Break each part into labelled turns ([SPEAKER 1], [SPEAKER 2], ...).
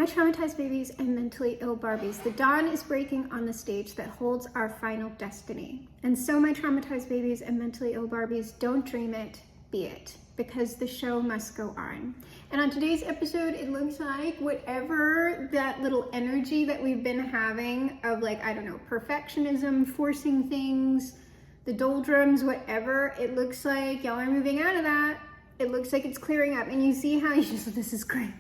[SPEAKER 1] traumatized babies and mentally ill Barbies, the dawn is breaking on the stage that holds our final destiny. And so my traumatized babies and mentally ill Barbies, don't dream it, be it, because the show must go on. And on today's episode, it looks like whatever that little energy that we've been having of, like, I don't know, perfectionism, forcing things, the doldrums, whatever, it looks like y'all are moving out of that. It looks like it's clearing up. And you see how this is great.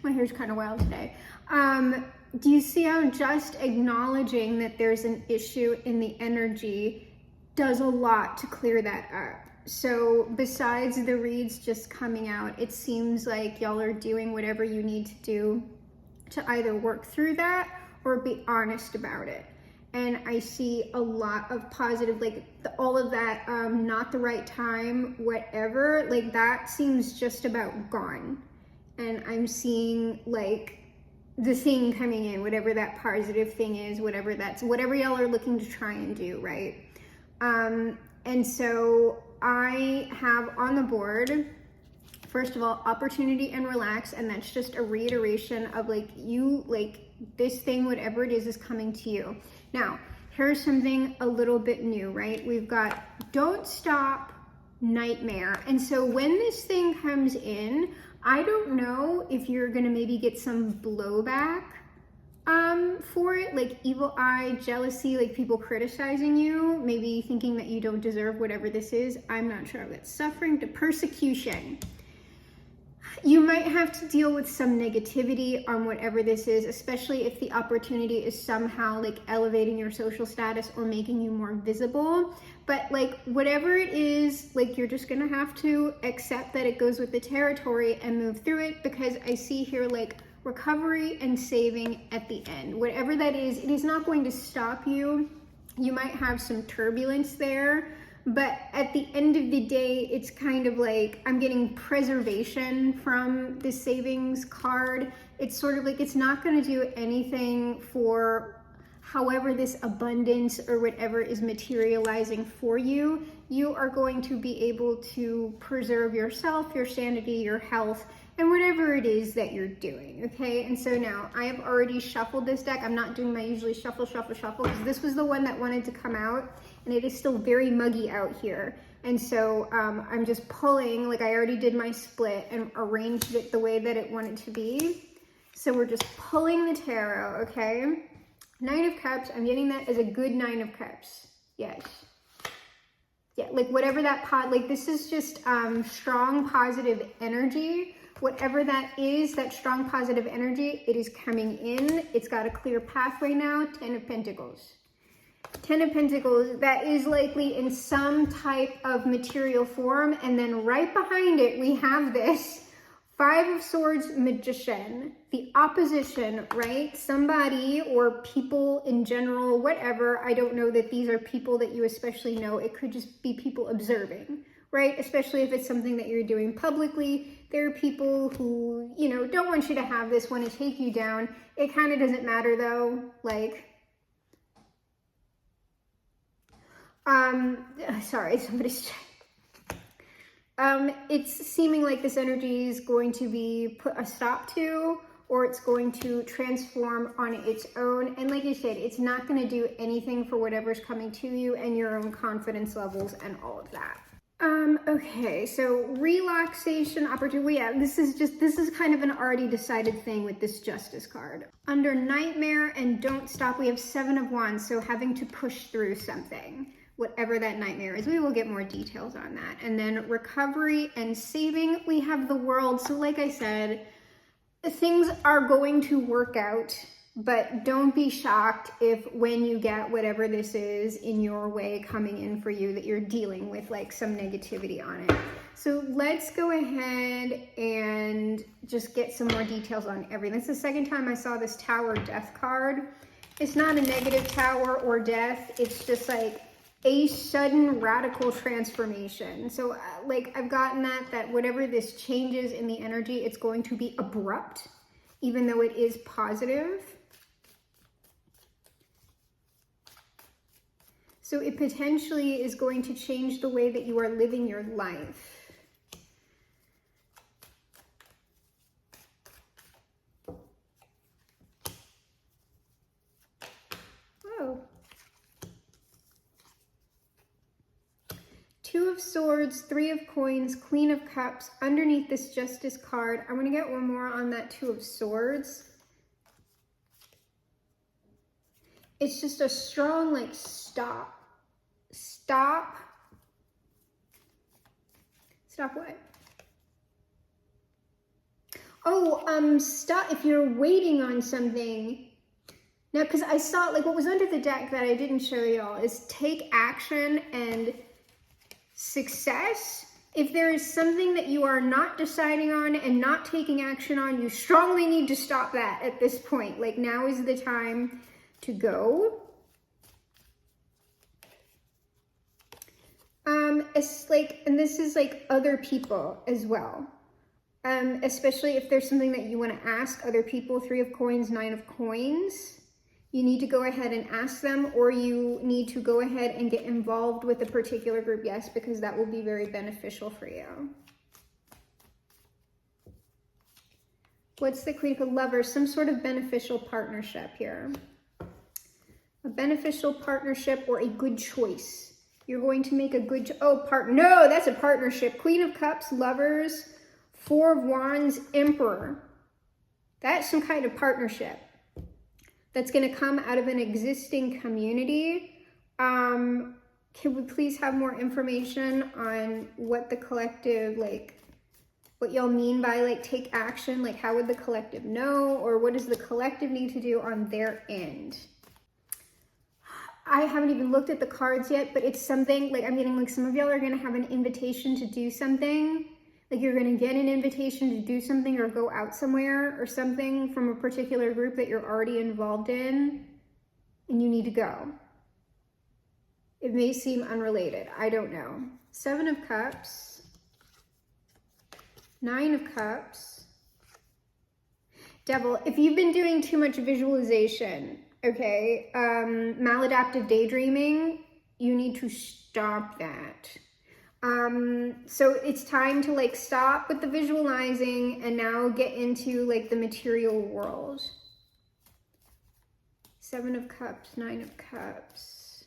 [SPEAKER 1] My hair's kind of wild today. Do you see how just acknowledging that there's an issue in the energy does a lot to clear that up? So besides the reads just coming out, it seems like y'all are doing whatever you need to do to either work through that or be honest about it. And I see a lot of positive, like all of that, not the right time, whatever, like that seems just about gone. And I'm seeing like the thing coming in, whatever that positive thing is, whatever y'all are looking to try and do, right? And so I have on the board, first of all, opportunity and relax. And that's just a reiteration of this thing, whatever it is coming to you. Now, here's something a little bit new, right? We've got don't stop, nightmare. And so when this thing comes in, I don't know if you're gonna maybe get some blowback for it, like evil eye, jealousy, like people criticizing you, maybe thinking that you don't deserve whatever this is. I'm not sure. That's suffering to persecution. You might have to deal with some negativity on whatever this is, especially if the opportunity is somehow like elevating your social status or making you more visible. But like whatever it is, like you're just gonna have to accept that it goes with the territory and move through it, because I see here like recovery and saving at the end. Whatever that is, it is not going to stop you. You might have some turbulence there, but at the end of the day, it's kind of like I'm getting preservation from the savings card. It's sort of like it's not going to do anything for however this abundance or whatever is materializing for you. You are going to be able to preserve yourself, your sanity, your health, and whatever it is that you're doing, okay? And so now I have already shuffled this deck. I'm not doing my usually shuffle, because this was the one that wanted to come out, and it is still very muggy out here. And so I'm just pulling, like I already did my split and arranged it the way that it wanted to be. So we're just pulling the tarot, okay? Nine of Cups, I'm getting that as a good Nine of Cups, yes. Yeah, like whatever that like this is just strong positive energy. Whatever that is, that strong positive energy, it is coming in. It's got a clear pathway now. 10 of Pentacles. 10 of Pentacles, that is likely in some type of material form. And then right behind it, we have this 5 of Swords Magician, the opposition, right? Somebody or people in general, whatever. I don't know that these are people that you especially know. It could just be people observing, right? Especially if it's something that you're doing publicly. There are people who, you know, don't want you to have this, want to take you down. It kind of doesn't matter though. Like, sorry, somebody's it's seeming like this energy is going to be put a stop to, or it's going to transform on its own. And like you said, it's not going to do anything for whatever's coming to you and your own confidence levels and all of that. Okay, so relaxation, opportunity. Yeah, this is kind of an already decided thing with this Justice card. Under Nightmare and Don't Stop, we have 7 of Wands, so having to push through something, whatever that nightmare is. We will get more details on that. And then recovery and saving, we have the World. So like I said, things are going to work out. But don't be shocked if when you get whatever this is in your way coming in for you that you're dealing with like some negativity on it. So let's go ahead and just get some more details on everything. It's the second time I saw this Tower Death card. It's not a negative tower or death. It's just like a sudden radical transformation. So like I've gotten that whatever this changes in the energy, it's going to be abrupt, even though it is positive. So it potentially is going to change the way that you are living your life. Two of Swords, Three of Coins, Queen of Cups. Underneath this Justice card, I'm going to get one more on that Two of Swords. It's just a strong, like, stop. Stop. Stop what? Oh, stop if you're waiting on something. Now, because I saw, like, what was under the deck that I didn't show y'all is take action and success. If there is something that you are not deciding on and not taking action on, you strongly need to stop that at this point. Like, now is the time to go. It's like, and this is like other people as well. Especially if there's something that you want to ask other people. Three of Coins, Nine of Coins. You need to go ahead and ask them, or you need to go ahead and get involved with a particular group. Yes, because that will be very beneficial for you. What's the Queen of Lovers? Some sort of beneficial partnership here. A beneficial partnership or a good choice. You're going to make a good, no, that's a partnership. Queen of Cups, Lovers, Four of Wands, Emperor. That's some kind of partnership that's going to come out of an existing community. Can we please have more information on what the collective, like, what y'all mean by, like, take action? Like, how would the collective know? Or what does the collective need to do on their end? I haven't even looked at the cards yet, but it's something, like, I'm getting, like, some of y'all are going to have an invitation to do something. Like, you're going to get an invitation to do something or go out somewhere or something from a particular group that you're already involved in, and you need to go. It may seem unrelated. I don't know. Seven of Cups. Nine of Cups. Devil. If you've been doing too much visualization, okay, maladaptive daydreaming, you need to stop that. So it's time to, like, stop with the visualizing and now get into, like, the material world. Seven of Cups, Nine of Cups.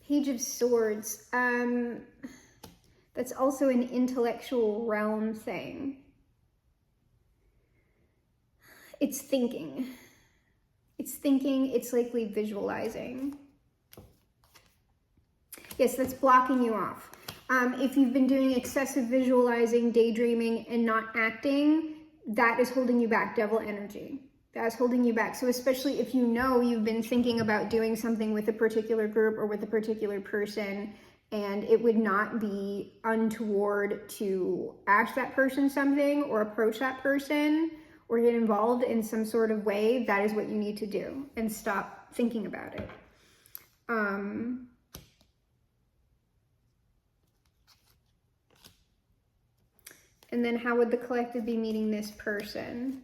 [SPEAKER 1] Page of Swords. That's also an intellectual realm thing. It's thinking. It's thinking, it's likely visualizing. Yes, that's blocking you off. If you've been doing excessive visualizing, daydreaming, and not acting, that is holding you back, devil energy. That's holding you back. So especially if you know you've been thinking about doing something with a particular group or with a particular person, and it would not be untoward to ask that person something or approach that person, or get involved in some sort of way, that is what you need to do and stop thinking about it. And then how would the collective be meeting this person?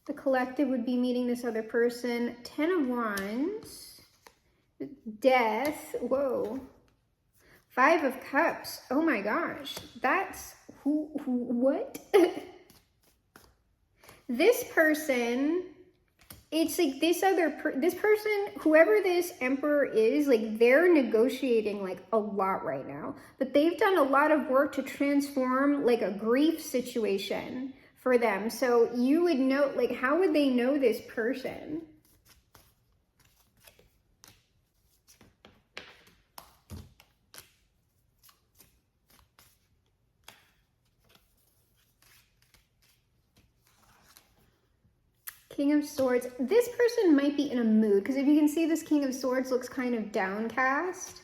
[SPEAKER 1] The collective would be meeting this other person. Ten of Wands. Death. Whoa. Five of Cups. Oh my gosh. That's what? This person, it's like this person, whoever this Emperor is, like, they're negotiating, like, a lot right now, but they've done a lot of work to transform, like, a grief situation for them. So you would know, like, how would they know this person? King of Swords. This person might be in a mood, because if you can see, this King of Swords looks kind of downcast.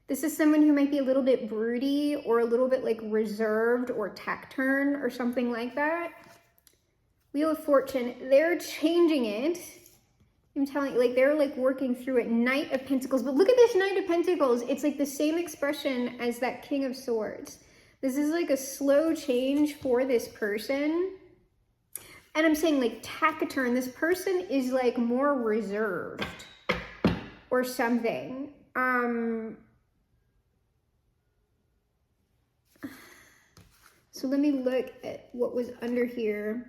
[SPEAKER 1] This is someone who might be a little bit broody or a little bit, like, reserved or taciturn or something like that. Wheel of Fortune. They're changing it. I'm telling you, like, they're, like, working through it. Knight of Pentacles. But look at this Knight of Pentacles. It's, like, the same expression as that King of Swords. This is, like, a slow change for this person. And I'm saying, like, taciturn. This person is, like, more reserved or something. So let me look at what was under here.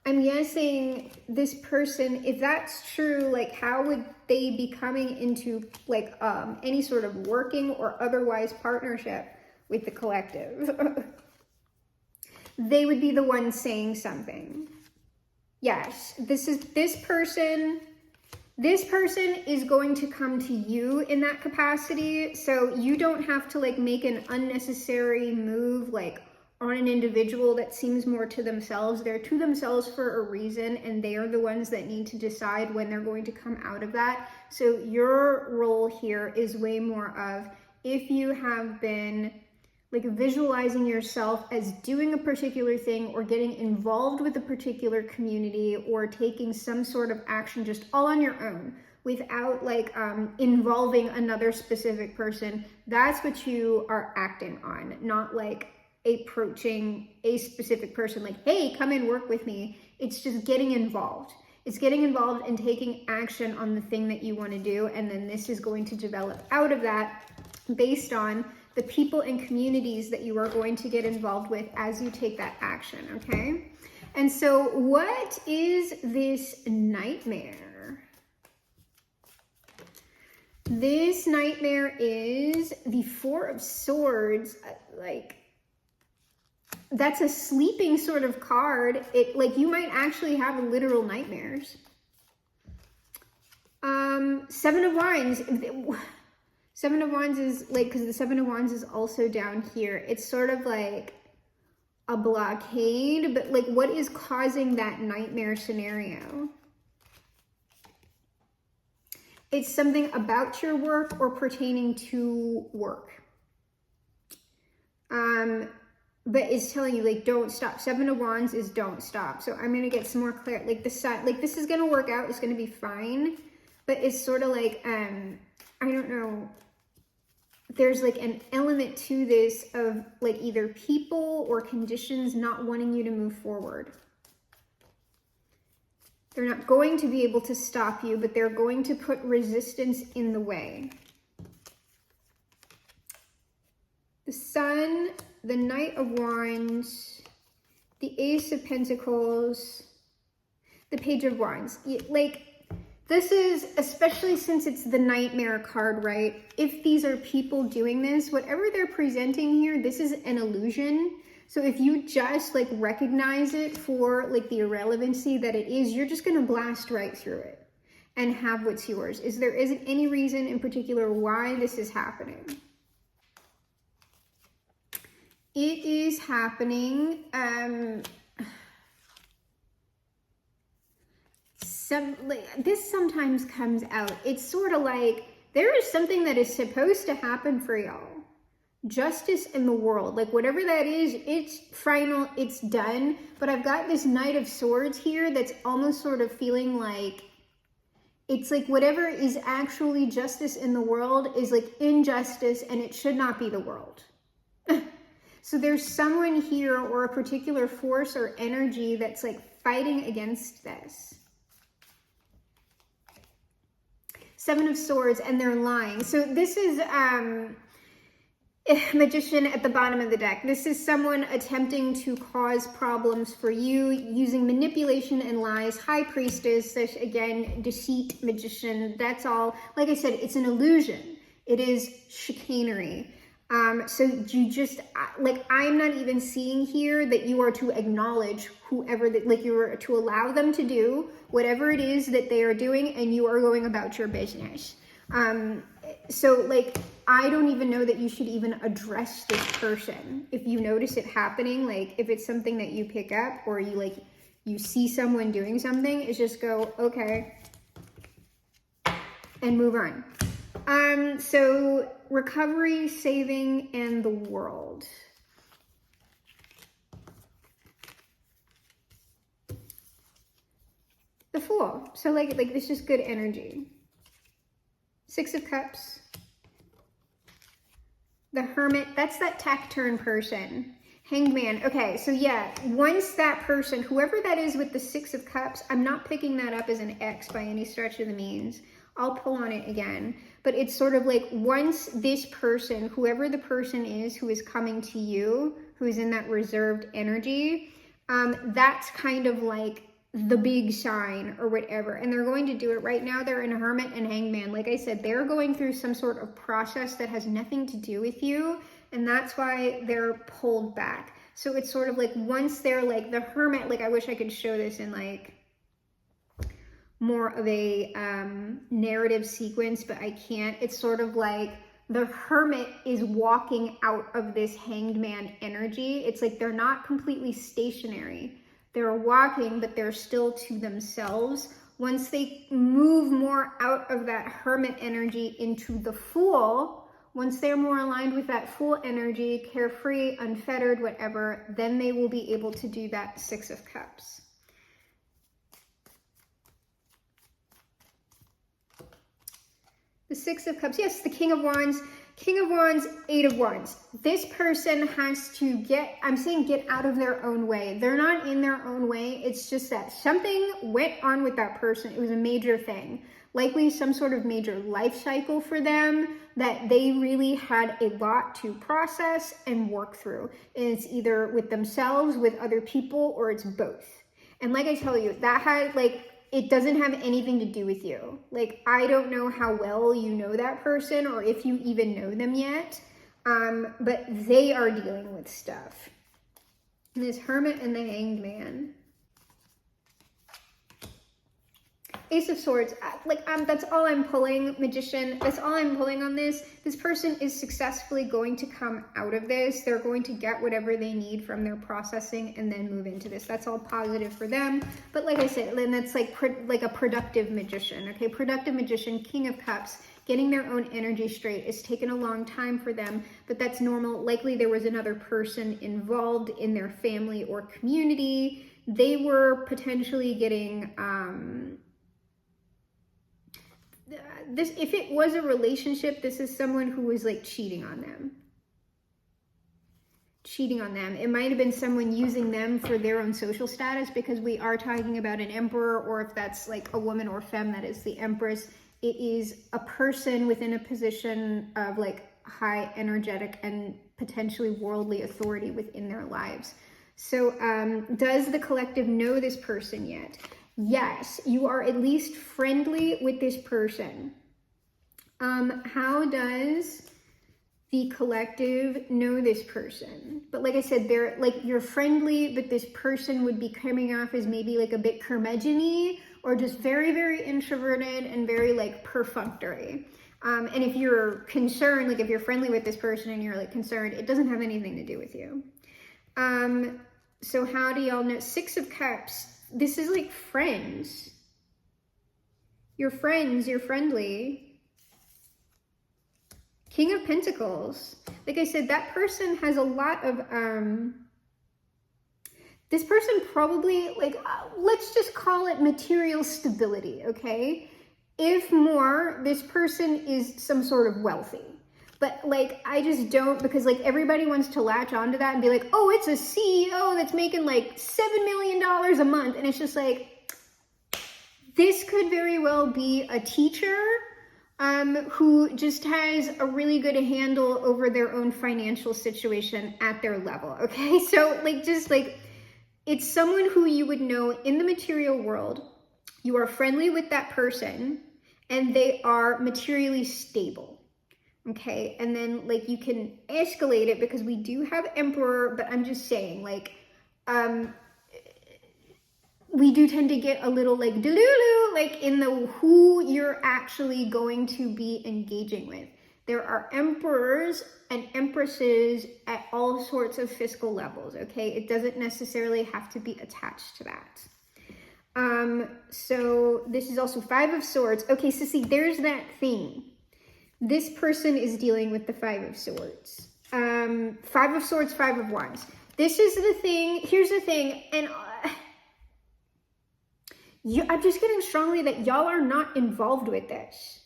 [SPEAKER 1] I'm guessing this person, if that's true, like how would they be coming into like any sort of working or otherwise partnership with the collective? They would be the one saying something. Yes, this person is going to come to you in that capacity. So you don't have to like make an unnecessary move like on an individual that seems more to themselves. They're to themselves for a reason, and they are the ones that need to decide when they're going to come out of that. So your role here is way more of, if you have been like visualizing yourself as doing a particular thing or getting involved with a particular community or taking some sort of action just all on your own without like involving another specific person, that's what you are acting on, not like approaching a specific person like, hey, come and work with me. It's just getting involved. It's getting involved and taking action on the thing that you want to do. And then this is going to develop out of that based on the people and communities that you are going to get involved with as you take that action, okay? And so what is this nightmare? This nightmare is the Four of Swords. Like, that's a sleeping sort of card. It like you might actually have literal nightmares. Seven of Wands. Seven of Wands is like, because the Seven of Wands is also down here. It's sort of like a blockade, but like what is causing that nightmare scenario? It's something about your work or pertaining to work. But it's telling you like, don't stop. Seven of Wands is don't stop. So I'm going to get some more clear, like the sun, like this is going to work out. It's going to be fine, but it's sort of like, I don't know. There's like an element to this of like either people or conditions not wanting you to move forward. They're not going to be able to stop you, but they're going to put resistance in the way. The Sun, the Knight of Wands, the Ace of Pentacles, the Page of Wands. Like, this is, especially since it's the nightmare card, right? If these are people doing this, whatever they're presenting here, this is an illusion. So if you just like recognize it for like the irrelevancy that it is, you're just going to blast right through it and have what's yours. There isn't any reason in particular why this is happening. It is happening. This sometimes comes out. It's sort of like there is something that is supposed to happen for y'all. Justice in the world, like whatever that is, it's final, it's done. But I've got this Knight of Swords here that's almost sort of feeling like it's like whatever is actually justice in the world is like injustice, and it should not be the world. So there's someone here or a particular force or energy that's like fighting against this. Seven of Swords, and they're lying. So this is Magician at the bottom of the deck. This is someone attempting to cause problems for you using manipulation and lies. High Priestess, again, deceit, Magician. That's all. Like I said, it's an illusion. It is chicanery. So you just, like, I'm not even seeing here that you are to acknowledge whoever, like you are to allow them to do whatever it is that they are doing, and you are going about your business. So like, I don't even know that you should even address this person. If you notice it happening, like if it's something that you pick up or you like, you see someone doing something, it's just go, okay, and move on. So recovery, saving, and the world. The Fool. So like this is good energy. Six of Cups. The Hermit. That's that taciturn person. Hanged Man. Okay, so yeah, once that person, whoever that is with the Six of Cups, I'm not picking that up as an X by any stretch of the means. I'll pull on it again. But it's sort of like once this person, whoever the person is who is coming to you, who's in that reserved energy, that's kind of like the big sign or whatever. And they're going to do it right now. They're in Hermit and Hangman. Like I said, they're going through some sort of process that has nothing to do with you. And that's why they're pulled back. So it's sort of like once they're like the Hermit, like I wish I could show this in like more of a narrative sequence, but I can't. It's sort of like the Hermit is walking out of this Hanged Man energy. It's like they're not completely stationary. They're walking, but they're still to themselves. Once they move more out of that Hermit energy into the Fool, once they're more aligned with that Fool energy, carefree, unfettered, whatever, then they will be able to do that Six of Cups. The Six of Cups, yes, the King of Wands, Eight of Wands. This person has to get, I'm saying get out of their own way. They're not in their own way. It's just that something went on with that person. It was a major thing. Likely some sort of major life cycle for them that they really had a lot to process and work through. And it's either with themselves, with other people, or it's both. And like I tell you, that had like, it doesn't have anything to do with you. Like, I don't know how well you know that person or if you even know them yet, but they are dealing with stuff. And this Hermit and the Hanged Man. Ace of Swords, that's all I'm pulling, Magician. That's all I'm pulling on this. This person is successfully going to come out of this. They're going to get whatever they need from their processing and then move into this. That's all positive for them. But like I said, then that's like a productive Magician, okay? Productive Magician, King of Cups, getting their own energy straight. It's taken a long time for them, but that's normal. Likely there was another person involved in their family or community. They were potentially getting, if it was a relationship, this is someone who was like cheating on them. It might have been someone using them for their own social status, because we are talking about an emperor, or if that's like a woman or femme, that is the empress. It is a person within a position of like high energetic and potentially worldly authority within their lives. So does the collective know this person yet? Yes, you are at least friendly with this person. How does the collective know this person? But like I said, they're like, you're friendly, but this person would be coming off as maybe like a bit curmudgeon-y, or just very, very introverted and very like perfunctory. And if you're concerned, like if you're friendly with this person and you're like concerned, it doesn't have anything to do with you. So how do y'all know? Six of Cups. This is like friends. You're friends, you're friendly. King of Pentacles. Like I said, that person has a lot of, this person probably, like, let's just call it material stability, okay? If more, this person is some sort of wealthy. But like, I just don't, because like everybody wants to latch onto that and be like, oh, it's a CEO that's making like $7 million a month. And it's just like, this could very well be a teacher who just has a really good handle over their own financial situation at their level. Okay. So like, just like, it's someone who you would know in the material world. You are friendly with that person and they are materially stable. Okay, and then like you can escalate it, because we do have Emperor, but I'm just saying, like, we do tend to get a little like delulu, like in the who you're actually going to be engaging with. There are emperors and empresses at all sorts of fiscal levels, okay? It doesn't necessarily have to be attached to that. So this is also Five of Swords. Okay, so see, there's that theme. This person is dealing with the Five of Swords. Five of Swords, Five of Wands. This is the thing. Here's the thing. And I'm just getting strongly that y'all are not involved with this.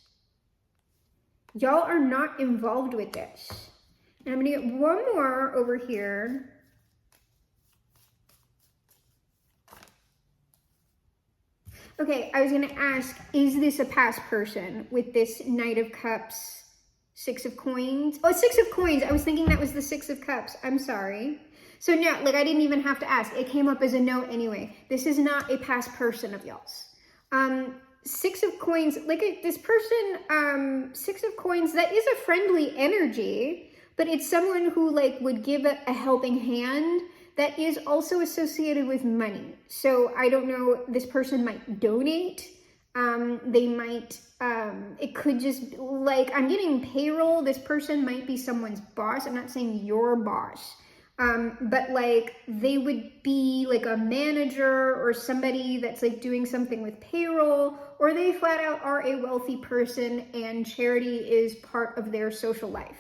[SPEAKER 1] Y'all are not involved with this. And I'm going to get one more over here. Okay, I was going to ask, is this a past person with this Knight of Cups, Six of Coins? Oh, Six of Coins. I was thinking that was the Six of Cups. I'm sorry. So no, like I didn't even have to ask. It came up as a no anyway. This is not a past person of y'all's. Six of coins, like this person, Six of coins, that is a friendly energy, but it's someone who like would give a helping hand that is also associated with money. So I don't know, this person might donate. They might, it could just, like, I'm getting payroll. This person might be someone's boss. I'm not saying your boss. But like they would be like a manager or somebody that's like doing something with payroll, or they flat out are a wealthy person and charity is part of their social life.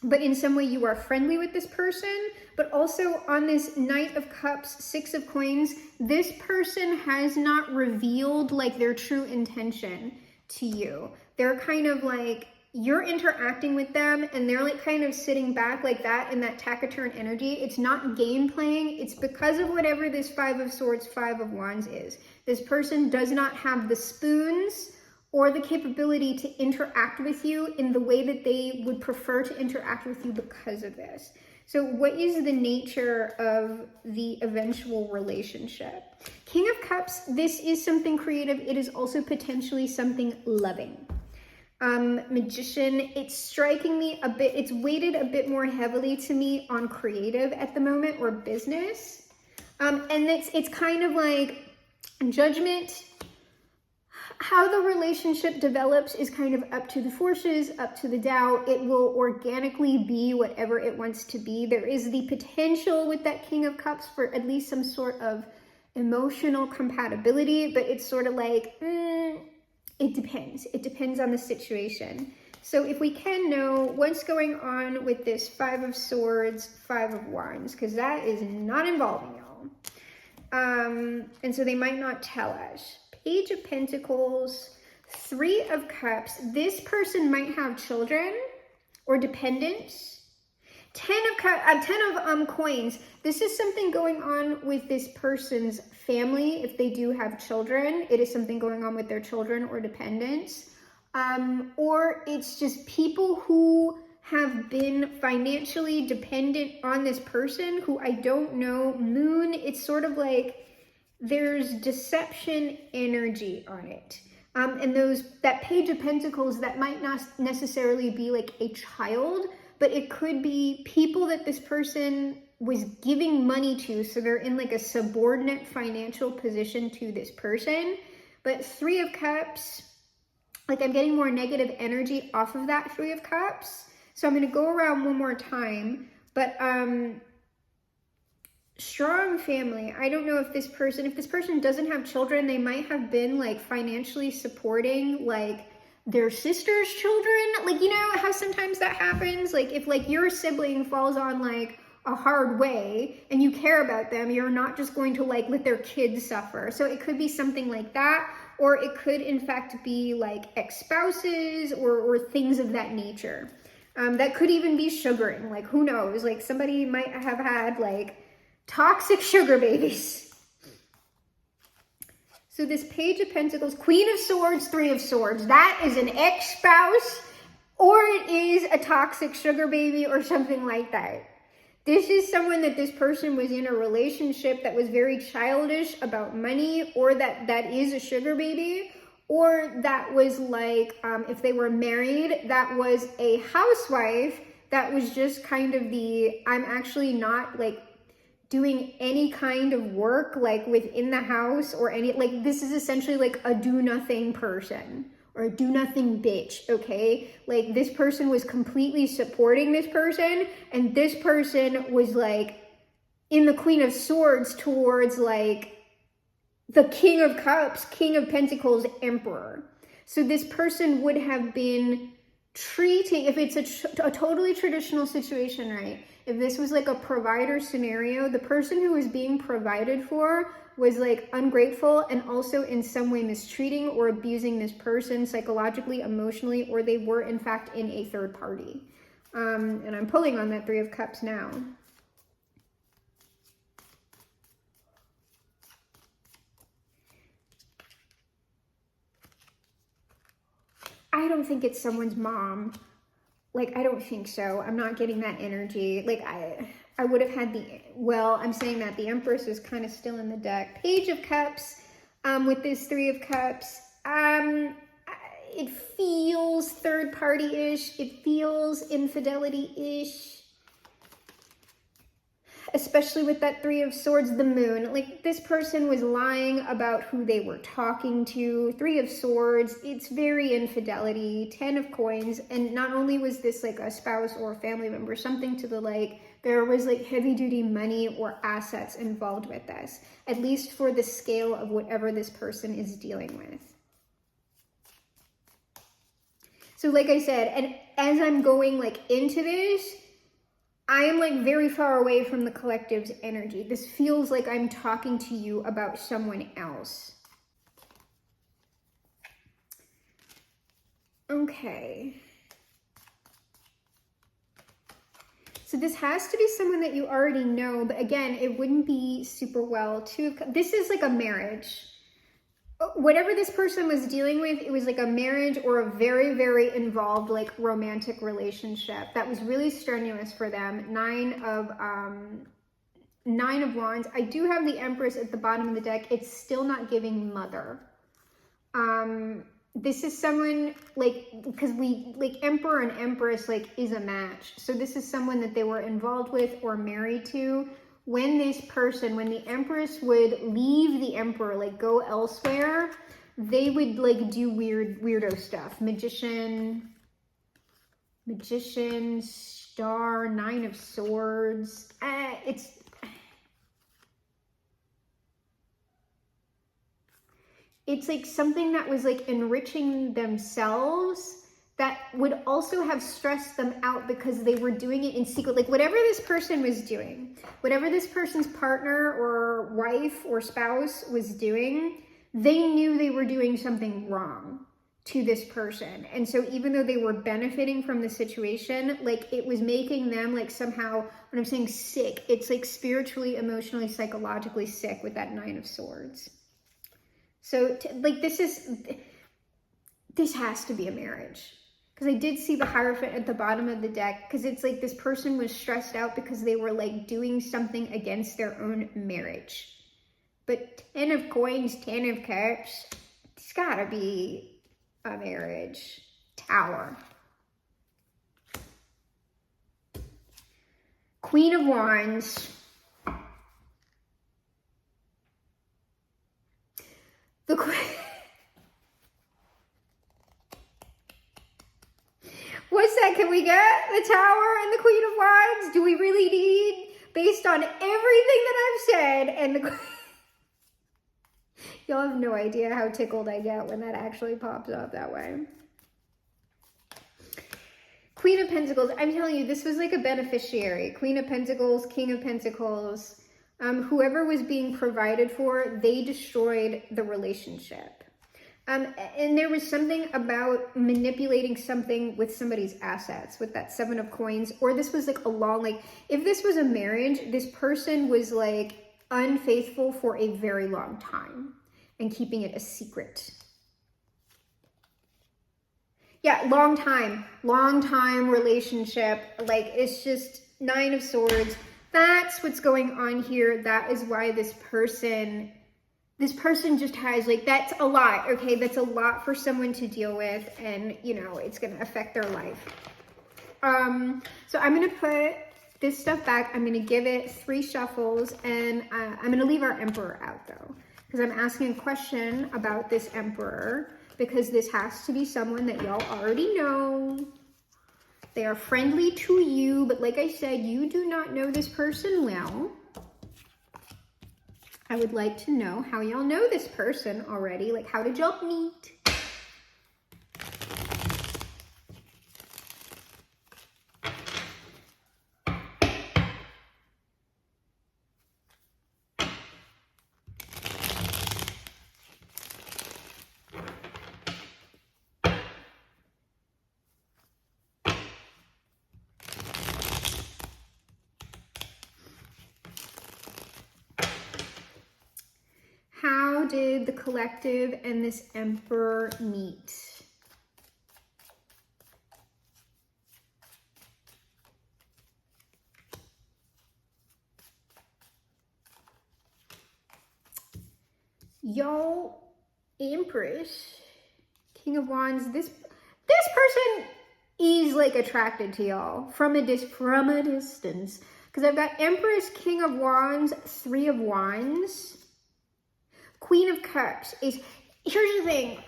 [SPEAKER 1] But in some way you are friendly with this person, but also on this Knight of Cups, Six of Coins, this person has not revealed like their true intention to you. They're kind of like, you're interacting with them and they're like kind of sitting back like that in that taciturn energy. It's not game playing. It's because of whatever this Five of Swords, Five of Wands is. This person does not have the spoons or the capability to interact with you in the way that they would prefer to interact with you because of this. So what is the nature of the eventual relationship? King of Cups, this is something creative. It is also potentially something loving. Magician, it's striking me a bit, it's weighted a bit more heavily to me on creative at the moment, or business. And it's kind of like Judgment. How the relationship develops is kind of up to the forces, up to the Tao. It will organically be whatever it wants to be. There is the potential with that King of Cups for at least some sort of emotional compatibility, but it's sort of like, it depends. It depends on the situation. So if we can know what's going on with this Five of Swords, Five of Wands, because that is not involving y'all. And so they might not tell us. Page of Pentacles, Three of Cups. This person might have children or dependents. Ten of coins. This is something going on with this person's family. If they do have children, it is something going on with their children or dependents. Or it's just people who have been financially dependent on this person who I don't know. Moon, it's sort of like there's deception energy on it. And that Page of Pentacles, that might not necessarily be like a child, but it could be people that this person was giving money to, so they're in like a subordinate financial position to this person. But Three of Cups, like I'm getting more negative energy off of that Three of Cups. So I'm going to go around one more time, but strong family. I don't know if this person doesn't have children, they might have been like financially supporting like their sister's children. Like, you know how sometimes that happens? Like if like your sibling falls on like a hard way and you care about them, you're not just going to like let their kids suffer. So it could be something like that, or it could in fact be like ex-spouses or things of that nature. That could even be sugaring, like who knows, like somebody might have had like toxic sugar babies. So this Page of Pentacles, Queen of Swords, Three of Swords, that is an ex-spouse, or it is a toxic sugar baby or something like that. This is someone that this person was in a relationship that was very childish about money, or that is a sugar baby, or that was like, if they were married, that was a housewife that was just kind of I'm actually not like doing any kind of work like within the house or any, like this is essentially like a do nothing person or a do nothing bitch, okay? Like this person was completely supporting this person, and this person was like in the Queen of Swords towards like the King of Cups, King of Pentacles, Emperor. So this person would have been treating, if it's a totally traditional situation, right? If this was like a provider scenario, the person who was being provided for was like ungrateful and also in some way mistreating or abusing this person psychologically, emotionally, or they were in fact in a third party. And I'm pulling on that Three of Cups now. I don't think it's someone's mom. Like, I don't think so. I'm not getting that energy. Like, I would have had well, I'm saying that the Empress is kind of still in the deck. Page of Cups, with this Three of Cups. It feels third party-ish. It feels infidelity-ish. Especially with that Three of Swords, the Moon. Like, this person was lying about who they were talking to. Three of Swords, it's very infidelity. 10 of Coins, and not only was this like a spouse or a family member, something to the like, there was like heavy duty money or assets involved with this, at least for the scale of whatever this person is dealing with. So like I said, and as I'm going like into this, I am like very far away from the collective's energy. This feels like I'm talking to you about someone else. Okay. So this has to be someone that you already know, but again, it wouldn't be super well too. This is like a marriage. Whatever this person was dealing with, it was like a marriage or a very, very involved like romantic relationship that was really strenuous for them. Nine of Wands. I do have the Empress at the bottom of the deck. It's still not giving mother. This is someone like, because we like Emperor and Empress like is a match. So this is someone that they were involved with or married to. When the Empress would leave the Emperor, like go elsewhere, they would like do weirdo stuff. Magician, Star, Nine of Swords. It's like something that was like enriching themselves that would also have stressed them out because they were doing it in secret. Like whatever this person was doing, whatever this person's partner or wife or spouse was doing, they knew they were doing something wrong to this person. And so even though they were benefiting from the situation, like it was making them like somehow, when I'm saying sick, it's like spiritually, emotionally, psychologically sick with that Nine of Swords. So like this has to be a marriage. Because I did see the Hierophant at the bottom of the deck, because it's like this person was stressed out because they were like doing something against their own marriage. But 10 of Coins, 10 of Cups, it's gotta be a marriage. Tower. Queen of Wands. The Queen. What's that? Can we get the Tower and the Queen of Wands? Do we really need, based on everything that I've said, and the y'all have no idea how tickled I get when that actually pops up that way. Queen of Pentacles. I'm telling you, this was like a beneficiary. Queen of Pentacles, King of Pentacles. Whoever was being provided for, they destroyed the relationship. And there was something about manipulating something with somebody's assets with that Seven of Coins, or this was like a long, like if this was a marriage, this person was like unfaithful for a very long time and keeping it a secret. Yeah, long time relationship. Like it's just Nine of Swords. That's what's going on here. That is why this person just has like, that's a lot, okay? That's a lot for someone to deal with, and you know, it's gonna affect their life. So I'm gonna put this stuff back. I'm gonna give it 3 shuffles, and I'm gonna leave our Emperor out though, because I'm asking a question about this Emperor, because this has to be someone that y'all already know. They are friendly to you, but like I said, you do not know this person well. I would like to know how y'all know this person already. Like, how did y'all meet? How did the collective and this Emperor meet? Y'all, Empress, King of Wands, this person is like attracted to y'all from a distance. Because I've got Empress, King of Wands, Three of Wands, Queen of Cups. Here's the thing.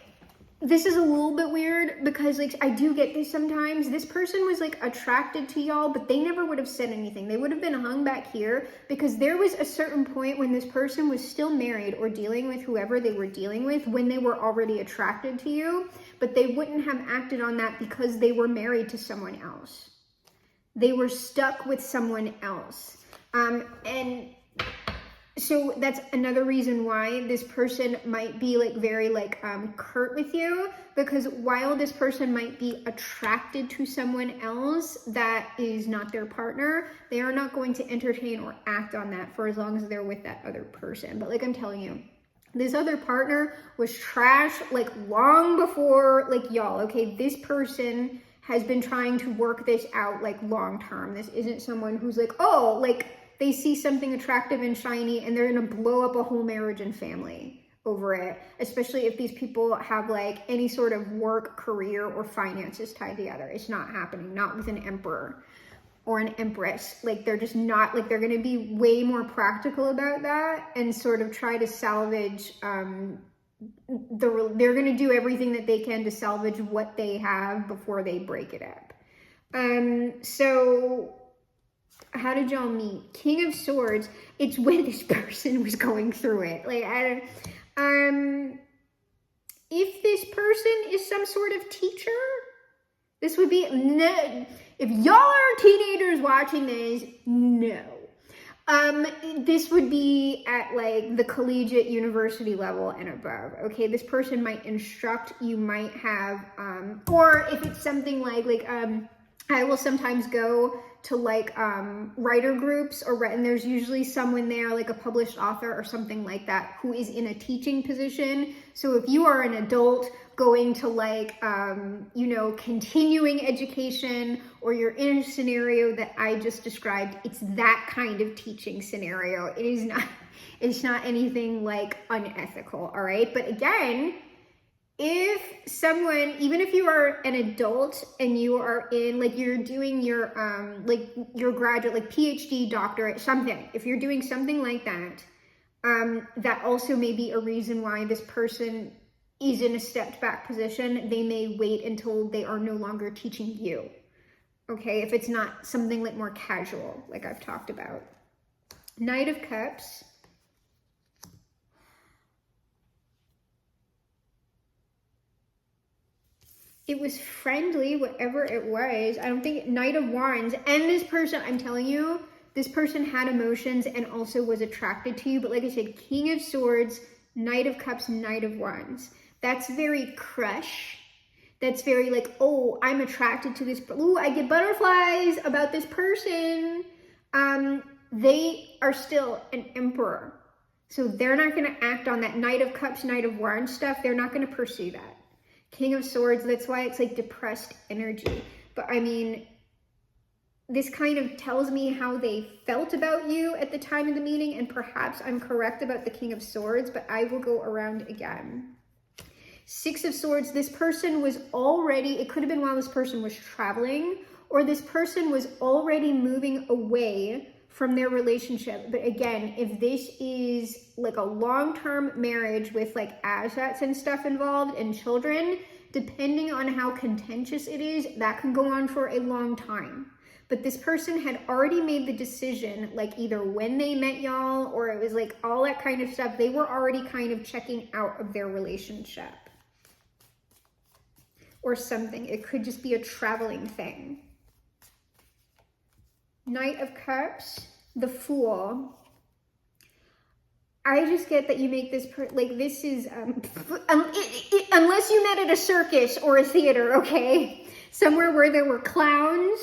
[SPEAKER 1] This is a little bit weird because like I do get this sometimes. This person was like attracted to y'all, but they never would have said anything. They would have been hung back here because there was a certain point when this person was still married or dealing with whoever they were dealing with when they were already attracted to you, but they wouldn't have acted on that because they were married to someone else. They were stuck with someone else. And so that's another reason why this person might be like very like curt with you, because while this person might be attracted to someone else that is not their partner, they are not going to entertain or act on that for as long as they're with that other person. But like I'm telling you, this other partner was trash like long before like y'all, okay? This person has been trying to work this out like long term. This isn't someone who's like, oh, like they see something attractive and shiny and they're gonna blow up a whole marriage and family over it, especially if these people have like any sort of work, career, or finances tied together. It's not happening, not with an emperor or an empress. Like they're just not, like they're gonna be way more practical about that and sort of try to salvage, they're gonna do everything that they can to salvage what they have before they break it up. So how did y'all meet? King of Swords, it's when this person was going through it. Like, if this person is some sort of teacher, this would be, no. If y'all are teenagers watching this, no. This would be at like the collegiate university level and above. Okay, this person might instruct, you might have, or if it's something like, I will sometimes go to like writer groups and there's usually someone there like a published author or something like that who is in a teaching position. So if you are an adult going to like continuing education, or you're in a scenario that I just described, it's that kind of teaching scenario. It's not anything like unethical, all right? But again, if someone, even if you are an adult and you are in, like you're doing your, like your graduate, like PhD, doctorate, something, if you're doing something like that, that also may be a reason why this person is in a stepped back position. They may wait until they are no longer teaching you. Okay, if it's not something like more casual, like I've talked about. Knight of Cups. It was friendly, whatever it was. I don't think, Knight of Wands. And this person, I'm telling you, this person had emotions and also was attracted to you. But like I said, King of Swords, Knight of Cups, Knight of Wands. That's very crush. That's very like, oh, I'm attracted to this. Ooh, I get butterflies about this person. They are still an emperor. So they're not going to act on that Knight of Cups, Knight of Wands stuff. They're not going to pursue that. King of Swords, that's why it's like depressed energy. But I mean, this kind of tells me how they felt about you at the time of the meeting, and perhaps I'm correct about the King of Swords, but I will go around again. Six of Swords, this person was already, it could have been while this person was traveling, or this person was already moving away from their relationship. But again, if this is like a long-term marriage with like assets and stuff involved and children, depending on how contentious it is, that can go on for a long time. But this person had already made the decision, like either when they met y'all, or it was like all that kind of stuff. They were already kind of checking out of their relationship or something. It could just be a traveling thing. Knight of Cups, the Fool. I just get that you make this, like this is, unless you met at a circus or a theater, okay? Somewhere where there were clowns,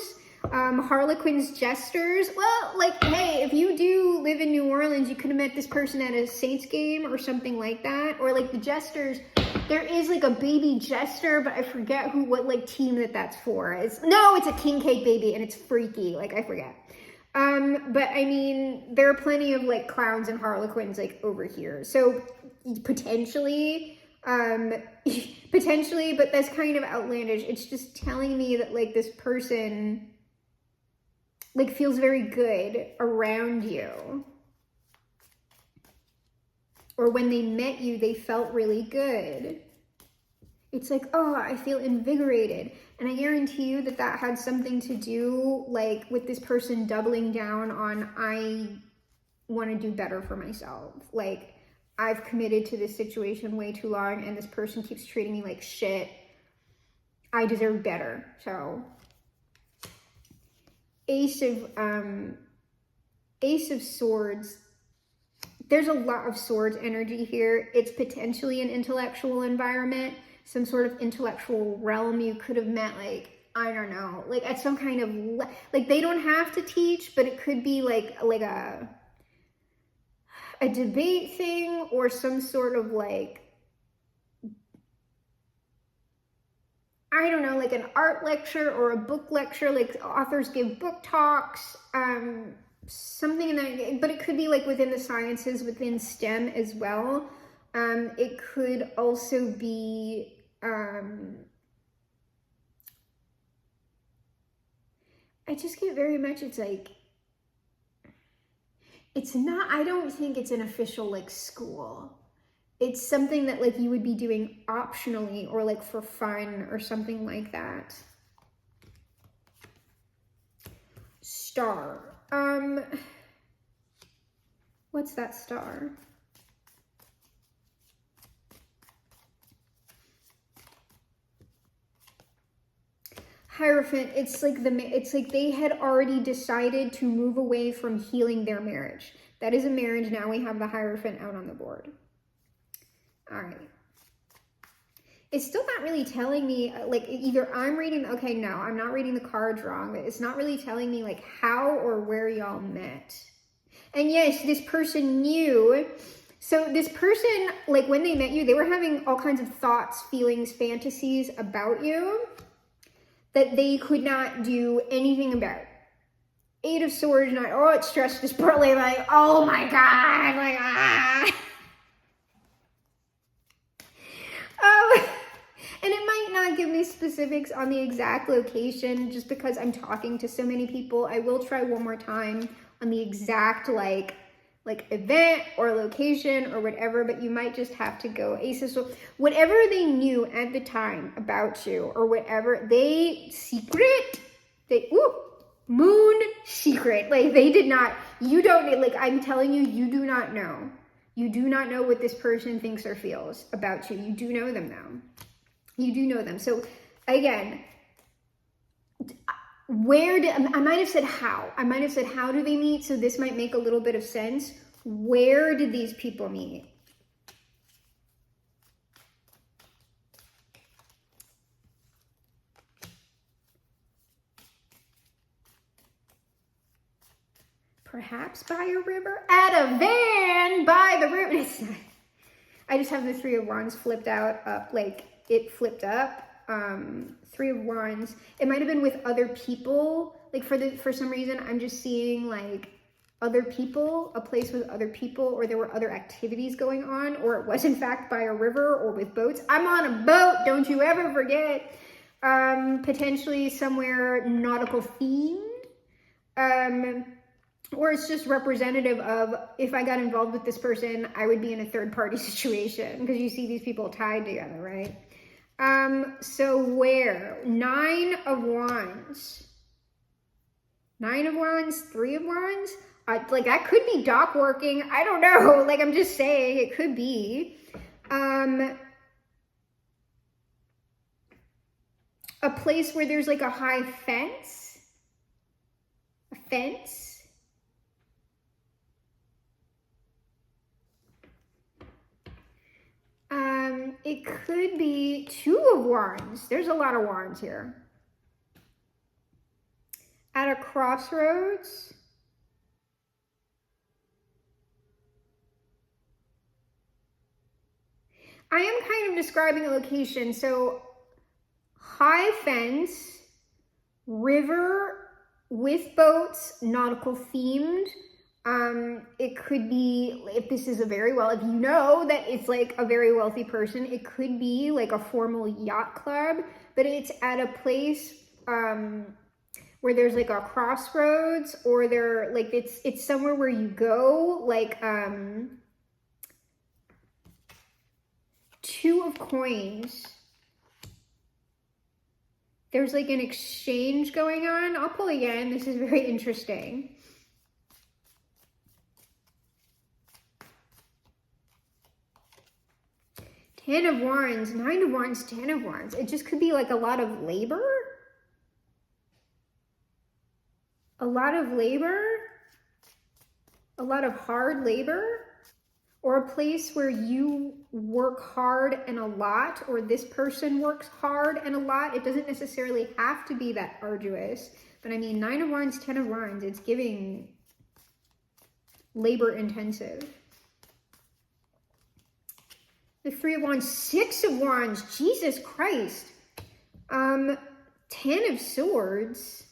[SPEAKER 1] harlequins, jesters. Well, like, hey, if you do live in New Orleans, you could have met this person at a Saints game or something like that. Or like the jesters, there is like a baby jester, but I forget what like team that's for. It's a king cake baby and it's freaky, like I forget. But I mean, there are plenty of like clowns and harlequins like over here. So potentially, potentially, but that's kind of outlandish. It's just telling me that like this person like feels very good around you. Or when they met you, they felt really good. It's like, oh, I feel invigorated. And I guarantee you that that had something to do like with this person doubling down on, I want to do better for myself. Like, I've committed to this situation way too long and this person keeps treating me like shit. I deserve better. So Ace of Swords. There's a lot of swords energy here. It's potentially an intellectual environment, some sort of intellectual realm. You could have met like, I don't know, like at some kind of, like they don't have to teach, but it could be like a debate thing or some sort of like, I don't know, like an art lecture or a book lecture, like authors give book talks, something in that, but it could be like within the sciences, within STEM as well. It could also be, I just get very much, it's like, it's not, I don't think it's an official like school. It's something that like you would be doing optionally or like for fun or something like that. Star. What's that star? Hierophant. It's like they had already decided to move away from healing their marriage. That is a marriage. Now we have the Hierophant out on the board. All right. It's still not really telling me, like, either I'm reading, okay, no, I'm not reading the cards wrong, but it's not really telling me, like, how or where y'all met. And yes, this person knew. So this person, like, when they met you, they were having all kinds of thoughts, feelings, fantasies about you that they could not do anything about. Eight of Swords, not, oh, it stressed this partly, like, oh my God, like, ah. And it might not give me specifics on the exact location just because I'm talking to so many people. I will try one more time on the exact like event or location or whatever, but you might just have to go Aces. So whatever they knew at the time about you or whatever, moon secret. Like they did not, you don't, like I'm telling you, you do not know. You do not know what this person thinks or feels about you. You do know them now. You do know them. So again, I might have said how. I might have said how do they meet? So this might make a little bit of sense. Where did these people meet? Perhaps by a river? At a van by the river. I just have the Three of Wands flipped out, like it flipped up. Three of Wands. It might have been with other people. Like for some reason, I'm just seeing like other people, a place with other people, or there were other activities going on, or it was in fact by a river or with boats. I'm on a boat, don't you ever forget. Potentially somewhere nautical themed. Or it's just representative of if I got involved with this person, I would be in a third party situation because you see these people tied together, right? So where? Nine of Wands. Nine of Wands, Three of Wands. Like that could be dock working. I don't know. Like I'm just saying it could be. A place where there's like a high fence. A fence. It could be Two of Wands. There's a lot of wands here. At a crossroads. I am kind of describing a location. So high fence, river with boats, nautical themed. It could be, if this is if you know that it's like a very wealthy person, it could be like a formal yacht club, but it's at a place where there's like a crossroads, or there like it's somewhere where you go, like Two of Coins. There's like an exchange going on. I'll pull again. This is very interesting. Ten of Wands, Nine of Wands, Ten of Wands. It just could be like a lot of labor. A lot of labor. A lot of hard labor. Or a place where you work hard and a lot, or this person works hard and a lot. It doesn't necessarily have to be that arduous. But I mean, Nine of Wands, Ten of Wands, it's giving labor intensive. The Three of Wands, Six of Wands, Jesus Christ. 10 of Swords.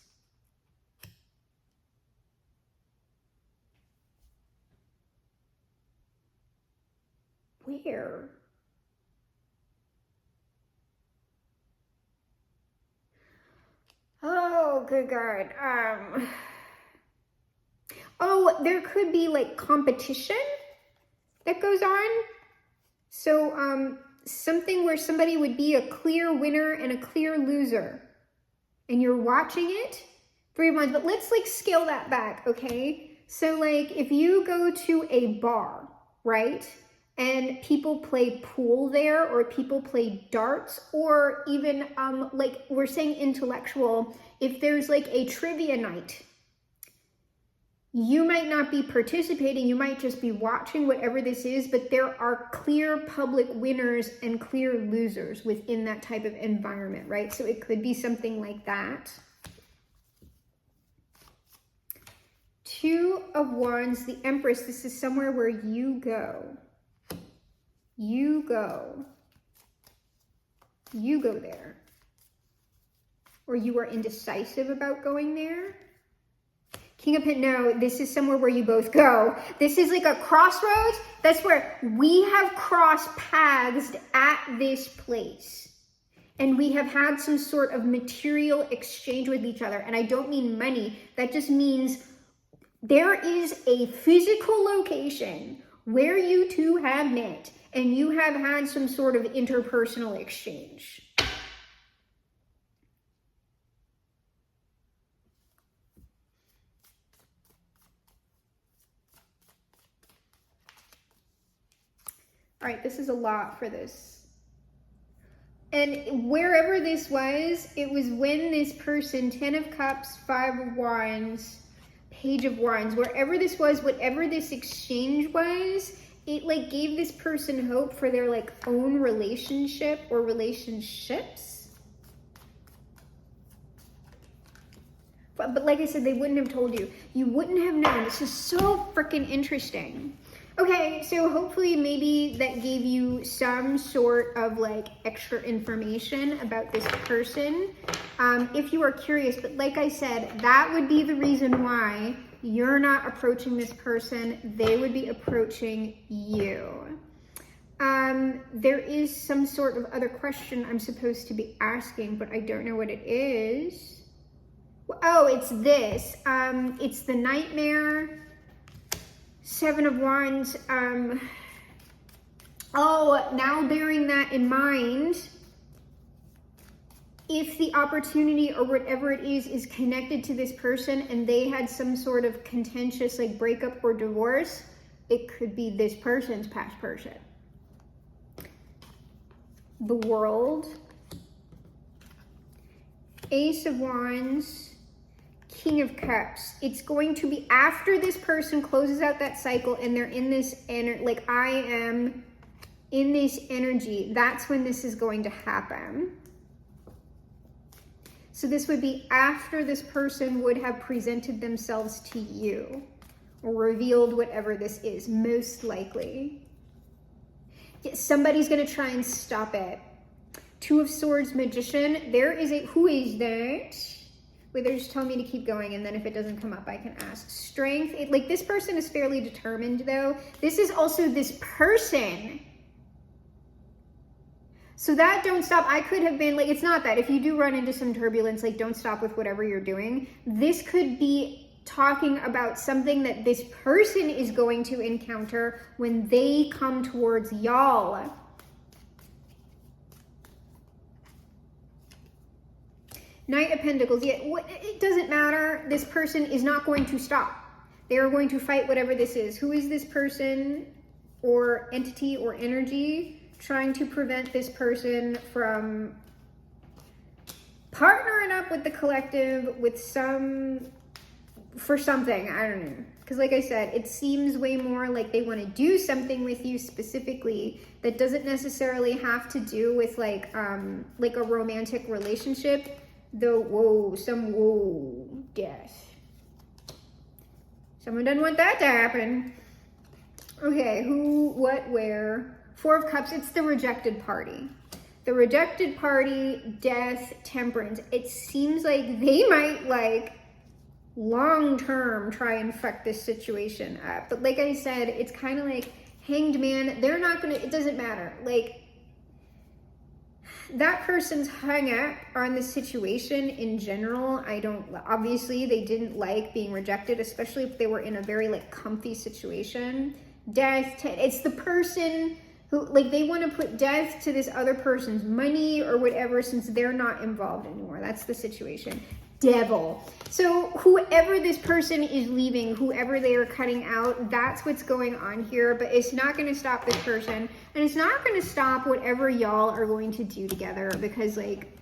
[SPEAKER 1] Where? Oh, good God. Oh, there could be like competition that goes on. So, something where somebody would be a clear winner and a clear loser, and you're watching it. Three of Wands, but let's like scale that back, okay? So like if you go to a bar, right? And people play pool there, or people play darts, or even like we're saying intellectual, if there's like a trivia night, you might not be participating, you might just be watching whatever this is, but there are clear public winners and clear losers within that type of environment, right? So it could be something like that. Two of Wands, the Empress, this is somewhere where you go. You go there. Or you are indecisive about going there. King of Pentacles, no, this is somewhere where you both go. This is like a crossroads. That's where we have crossed paths at this place. And we have had some sort of material exchange with each other. And I don't mean money. That just means there is a physical location where you two have met and you have had some sort of interpersonal exchange. All right, this is a lot for this. And wherever this was, it was when this person, 10 of Cups, 5 of Wands, Page of Wands, wherever this was, whatever this exchange was, it like gave this person hope for their like own relationship or relationships. But like I said, they wouldn't have told you. You wouldn't have known. This is so freaking interesting. Okay, so hopefully maybe that gave you some sort of like extra information about this person. If you are curious, but like I said, that would be the reason why you're not approaching this person. They would be approaching you. There is some sort of other question I'm supposed to be asking, but I don't know what it is. Oh, it's this. It's the Nightmare. 7 of Wands. Now bearing that in mind, if the opportunity or whatever it is connected to this person and they had some sort of contentious like breakup or divorce, it could be this person's past person. The World. Ace of Wands. King of Cups. It's going to be after this person closes out that cycle and they're in this like I am in this energy. That's when this is going to happen. So this would be after this person would have presented themselves to you or revealed whatever this is, most likely. Somebody's going to try and stop it. Two of Swords, Magician. There is a, who is that? Wait, they're just telling me to keep going, and then if it doesn't come up, I can ask. Strength, like this person is fairly determined though. This is also this person. So that don't stop, I could have been like, it's not that. If you do run into some turbulence, like don't stop with whatever you're doing. This could be talking about something that this person is going to encounter when they come towards y'all. Knight of Pentacles, yeah, it doesn't matter. This person is not going to stop. They are going to fight whatever this is. Who is this person or entity or energy trying to prevent this person from partnering up with the collective with for something? I don't know. Because like I said, it seems way more like they want to do something with you specifically that doesn't necessarily have to do with like a romantic relationship. Though, whoa, death. Someone doesn't want that to happen. Okay, who, what, where? Four of Cups, it's the rejected party. The rejected party, death, temperance. It seems like they might like long-term try and fuck this situation up. But like I said, it's kind of like Hanged Man. They're not gonna, it doesn't matter. Like, that person's hung up on the situation in general. Obviously they didn't like being rejected, especially if they were in a very like comfy situation. Death, it's the person who, like, they want to put death to this other person's money or whatever since they're not involved anymore. That's the situation. Devil. So whoever this person is leaving, whoever they are cutting out, that's what's going on here. But it's not going to stop this person, and it's not going to stop whatever y'all are going to do together, because like,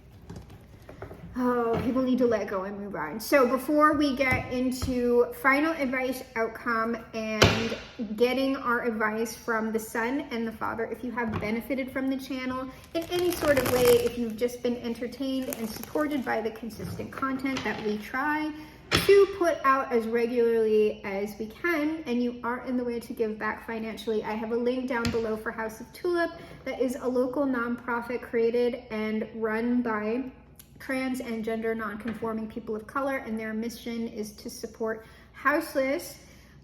[SPEAKER 1] oh, people need to let go and move on. So before we get into final advice outcome and getting our advice from the Son and the Father, if you have benefited from the channel in any sort of way, if you've just been entertained and supported by the consistent content that we try to put out as regularly as we can, and you aren't in the way to give back financially, I have a link down below for House of Tulip. That is a local nonprofit created and run by trans and gender non-conforming people of color, and their mission is to support houseless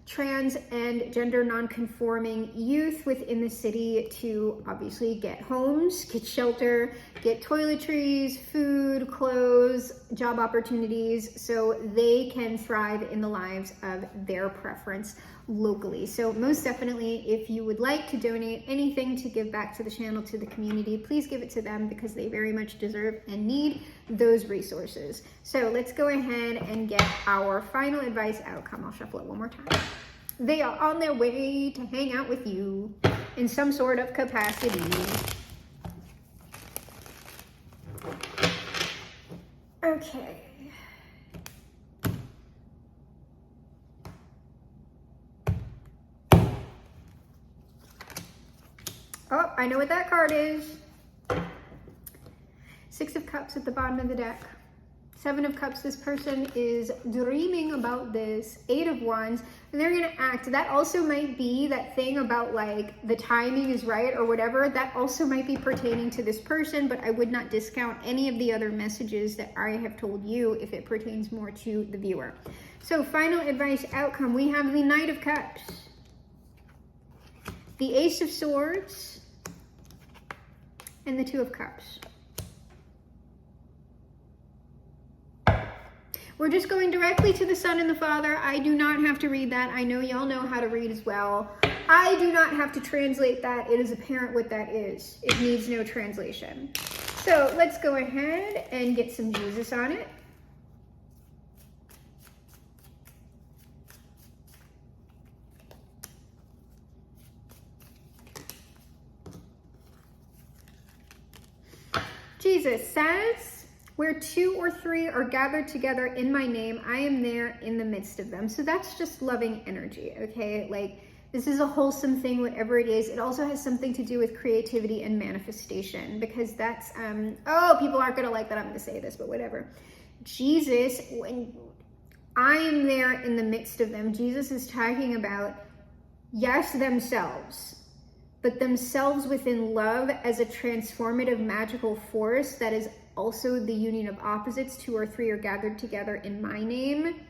[SPEAKER 1] trans and gender non-conforming youth within the city to obviously get homes, get shelter, get toiletries, food, clothes, job opportunities, so they can thrive in the lives of their preference locally. So most definitely, if you would like to donate anything to give back to the channel, to the community, please give it to them, because they very much deserve and need those resources. So let's go ahead and get our final advice outcome. I'll shuffle it one more time. They are on their way to hang out with you in some sort of capacity. Okay. Oh, I know what that card is. Six of Cups at the bottom of the deck. Seven of Cups, this person is dreaming about this. Eight of Wands, and they're gonna act. That also might be that thing about like the timing is right or whatever. That also might be pertaining to this person, but I would not discount any of the other messages that I have told you if it pertains more to the viewer. So final advice outcome, we have the Knight of Cups, the Ace of Swords, and the Two of Cups. We're just going directly to the Son and the Father. I do not have to read that. I know y'all know how to read as well. I do not have to translate that. It is apparent what that is. It needs no translation. So let's go ahead and get some Jesus on it. Jesus says, where two or three are gathered together in my name, I am there in the midst of them. So that's just loving energy, okay? Like, this is a wholesome thing, whatever it is. It also has something to do with creativity and manifestation, because that's, oh, people aren't gonna like that I'm gonna say this, but whatever. Jesus, when I am there in the midst of them, Jesus is talking about, yes, themselves, but themselves within love as a transformative magical force that is also the union of opposites. 2 or 3 are gathered together in my name.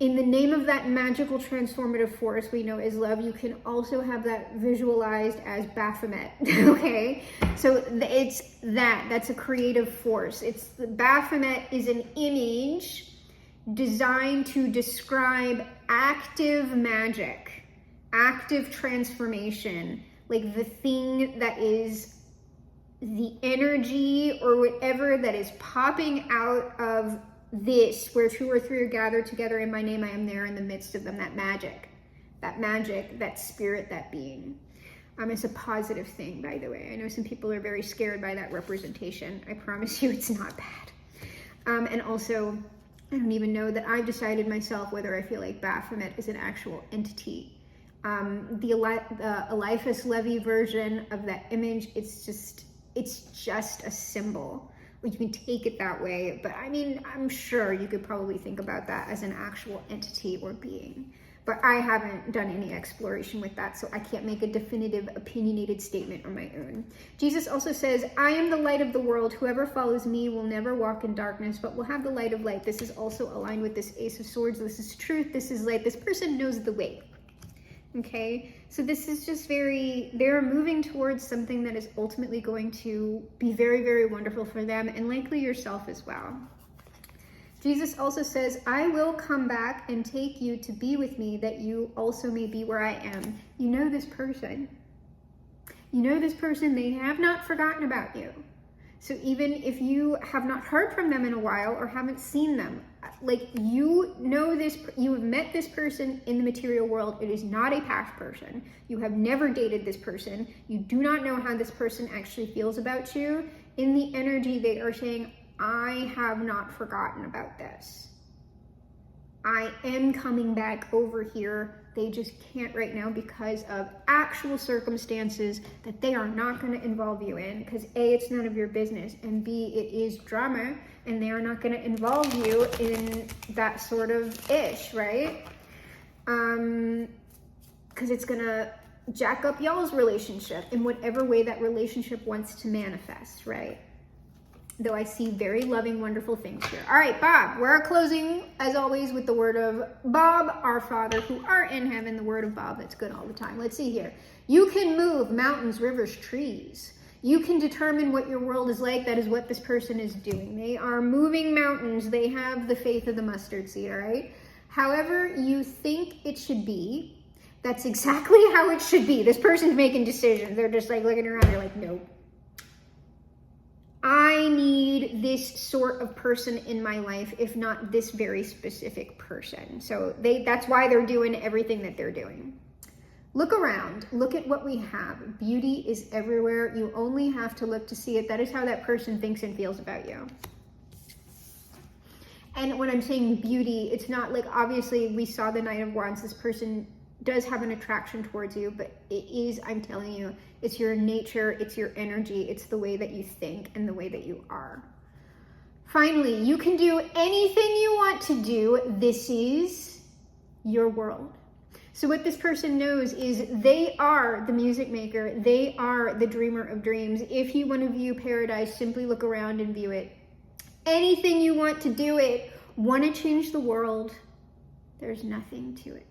[SPEAKER 1] In the name of that magical transformative force we know as love, you can also have that visualized as Baphomet, okay? So that's a creative force. Baphomet is an image designed to describe active magic, active transformation, like the thing that is the energy or whatever that is popping out of this, where 2 or 3 are gathered together in my name, I am there in the midst of them. That magic, that spirit, that being. It's a positive thing, by the way. I know some people are very scared by that representation. I promise you it's not bad. And also, I don't even know that I've decided myself whether I feel like Baphomet is an actual entity. The Eliphas Levi version of that image, it's just a symbol. You can take it that way, but I mean, I'm sure you could probably think about that as an actual entity or being. But I haven't done any exploration with that, so I can't make a definitive, opinionated statement on my own. Jesus also says, I am the light of the world. Whoever follows me will never walk in darkness, but will have the light of light. This is also aligned with this Ace of Swords. This is truth. This is light. This person knows the way. Okay, so this is just they're moving towards something that is ultimately going to be very, very wonderful for them, and likely yourself as well. Jesus also says, I will come back and take you to be with me, that you also may be where I am. You know this person. You know this person. They have not forgotten about you. So even if you have not heard from them in a while or haven't seen them, like you know this, you have met this person in the material world. It is not a past person. You have never dated this person. You do not know how this person actually feels about you. In the energy, they are saying, I have not forgotten about this. I am coming back over here. They just can't right now because of actual circumstances that they are not going to involve you in, because A, it's none of your business, and B, it is drama, and they are not going to involve you in that sort of ish, right? Because it's going to jack up y'all's relationship in whatever way that relationship wants to manifest, right? Though I see very loving, wonderful things here. All right, Bob, we're closing, as always, with the word of Bob, our Father, who art in heaven, the word of Bob, that's good all the time. Let's see here. You can move mountains, rivers, trees. You can determine what your world is like. That is what this person is doing. They are moving mountains. They have the faith of the mustard seed, all right? However you think it should be, that's exactly how it should be. This person's making decisions. They're just like looking around. They're like, nope. I need this sort of person in my life, if not this very specific person. So that's why they're doing everything that they're doing. Look around. Look at what we have. Beauty is everywhere. You only have to look to see it. That is how that person thinks and feels about you. And when I'm saying beauty, it's not like, obviously, we saw the Knight of Wands. This person does have an attraction towards you, but it is, I'm telling you, it's your nature, it's your energy, it's the way that you think and the way that you are. Finally, you can do anything you want to do. This is your world. So what this person knows is they are the music maker. They are the dreamer of dreams. If you want to view paradise, simply look around and view it. Anything you want to do it. Want to change the world. There's nothing to it.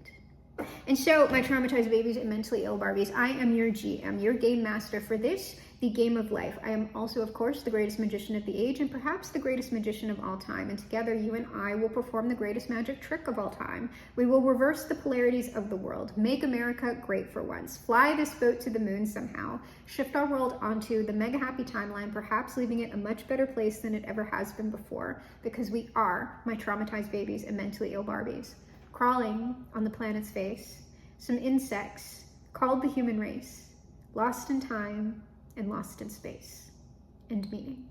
[SPEAKER 1] And so, my traumatized babies and mentally ill Barbies, I am your GM, your game master for this, the game of life. I am also, of course, the greatest magician of the age and perhaps the greatest magician of all time. And together, you and I will perform the greatest magic trick of all time. We will reverse the polarities of the world, make America great for once, fly this boat to the moon somehow, shift our world onto the mega happy timeline, perhaps leaving it a much better place than it ever has been before, because we are my traumatized babies and mentally ill Barbies. Crawling on the planet's face, some insects called the human race, lost in time and lost in space and meaning.